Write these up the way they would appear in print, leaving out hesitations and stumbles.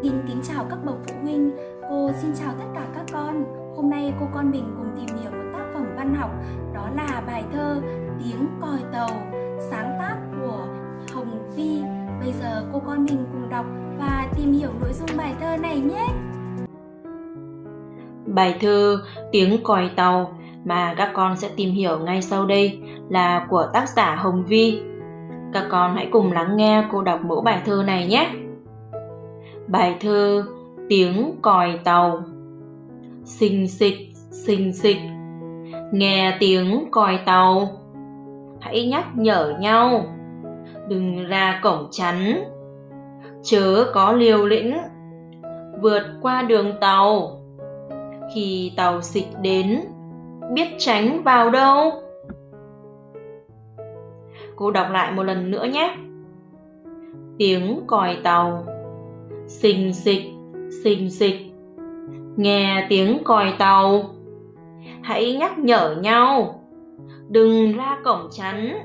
Xin kính chào các bậc phụ huynh, cô xin chào tất cả các con. Hôm nay cô con mình cùng tìm hiểu một tác phẩm văn học, đó là bài thơ Tiếng còi tàu, sáng tác của Hồng Vy. Bây giờ cô con mình cùng đọc và tìm hiểu nội dung bài thơ này nhé. Bài thơ Tiếng còi tàu mà các con sẽ tìm hiểu ngay sau đây là của tác giả Hồng Vy. Các con hãy cùng lắng nghe cô đọc mẫu bài thơ này nhé. Bài thơ Tiếng còi tàu. Xình xịch, nghe tiếng còi tàu, hãy nhắc nhở nhau, đừng ra cổng chắn, chớ có liều lĩnh, vượt qua đường tàu. Khi tàu xịch đến, biết tránh vào đâu. Cô đọc lại một lần nữa nhé. Tiếng còi tàu. Xình xịch, nghe tiếng còi tàu, hãy nhắc nhở nhau, đừng ra cổng chắn,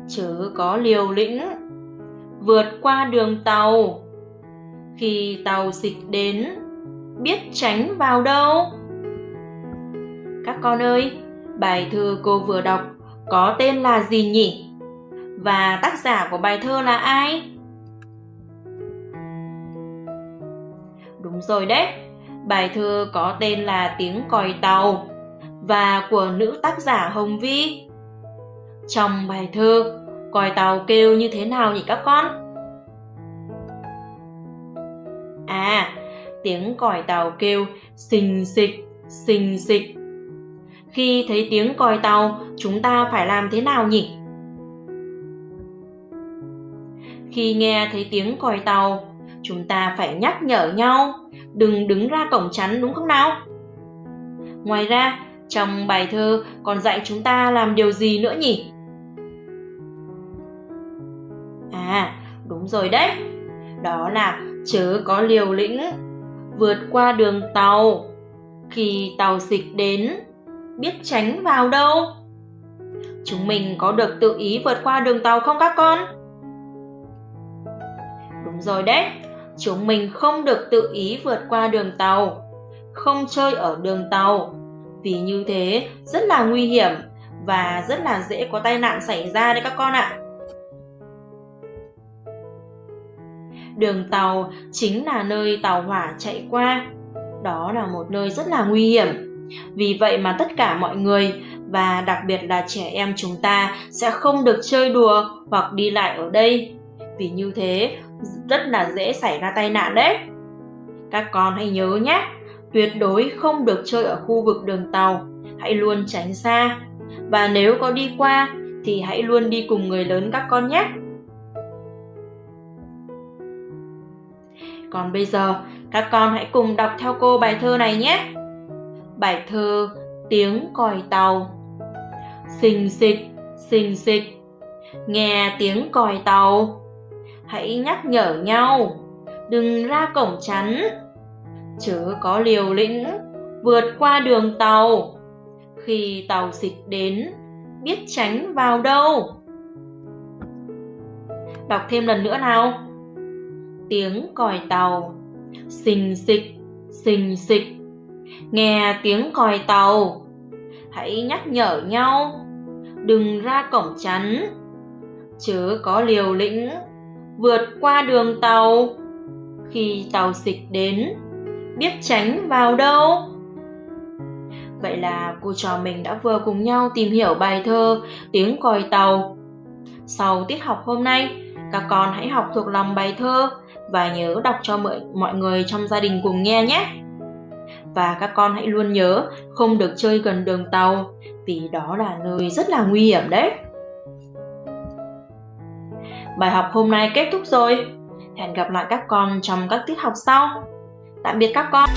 chớ có liều lĩnh, vượt qua đường tàu. Khi tàu xịch đến, biết tránh vào đâu. Các con ơi, bài thơ cô vừa đọc có tên là gì nhỉ? Và tác giả của bài thơ là ai? Đúng rồi đấy, bài thơ có tên là Tiếng còi tàu và của nữ tác giả Hồng Vy. Trong bài thơ, còi tàu kêu như thế nào nhỉ các con? Tiếng còi tàu kêu xình xịch. Khi thấy tiếng còi tàu, chúng ta phải làm thế nào nhỉ? Khi nghe thấy tiếng còi tàu, chúng ta phải nhắc nhở nhau, đừng đứng ra cổng chắn, đúng không nào? Ngoài ra, trong bài thơ còn dạy chúng ta làm điều gì nữa nhỉ? Đúng rồi đấy, đó là chớ có liều lĩnh, vượt qua đường tàu. Khi tàu xịch đến, biết tránh vào đâu. Chúng mình có được tự ý vượt qua đường tàu không các con? Đúng rồi đấy, chúng mình không được tự ý vượt qua đường tàu, không chơi ở đường tàu, vì như thế rất là nguy hiểm và rất là dễ có tai nạn xảy ra đấy các con ạ. Đường tàu chính là nơi tàu hỏa chạy qua. Đó là một nơi rất là nguy hiểm. Vì vậy mà tất cả mọi người và đặc biệt là trẻ em chúng ta sẽ không được chơi đùa hoặc đi lại ở đây. Vì như thế rất là dễ xảy ra tai nạn đấy. Các con hãy nhớ nhé, tuyệt đối không được chơi ở khu vực đường tàu, hãy luôn tránh xa. Và nếu có đi qua thì hãy luôn đi cùng người lớn các con nhé. Còn bây giờ, các con hãy cùng đọc theo cô bài thơ này nhé. Bài thơ Tiếng còi tàu. Xình xịch, nghe tiếng còi tàu, hãy nhắc nhở nhau, đừng ra cổng chắn, chớ có liều lĩnh, vượt qua đường tàu. Khi tàu xịch đến, biết tránh vào đâu. Đọc thêm lần nữa nào. Tiếng còi tàu. Xình xịch, nghe tiếng còi tàu, hãy nhắc nhở nhau, đừng ra cổng chắn, chớ có liều lĩnh, vượt qua đường tàu. Khi tàu xịch đến, biết tránh vào đâu. Vậy là cô trò mình đã vừa cùng nhau tìm hiểu bài thơ Tiếng còi tàu. Sau tiết học hôm nay, các con hãy học thuộc lòng bài thơ và nhớ đọc cho mọi người trong gia đình cùng nghe nhé. Và các con hãy luôn nhớ không được chơi gần đường tàu, vì đó là nơi rất là nguy hiểm đấy. Bài học hôm nay kết thúc rồi. Hẹn gặp lại các con trong các tiết học sau. Tạm biệt các con.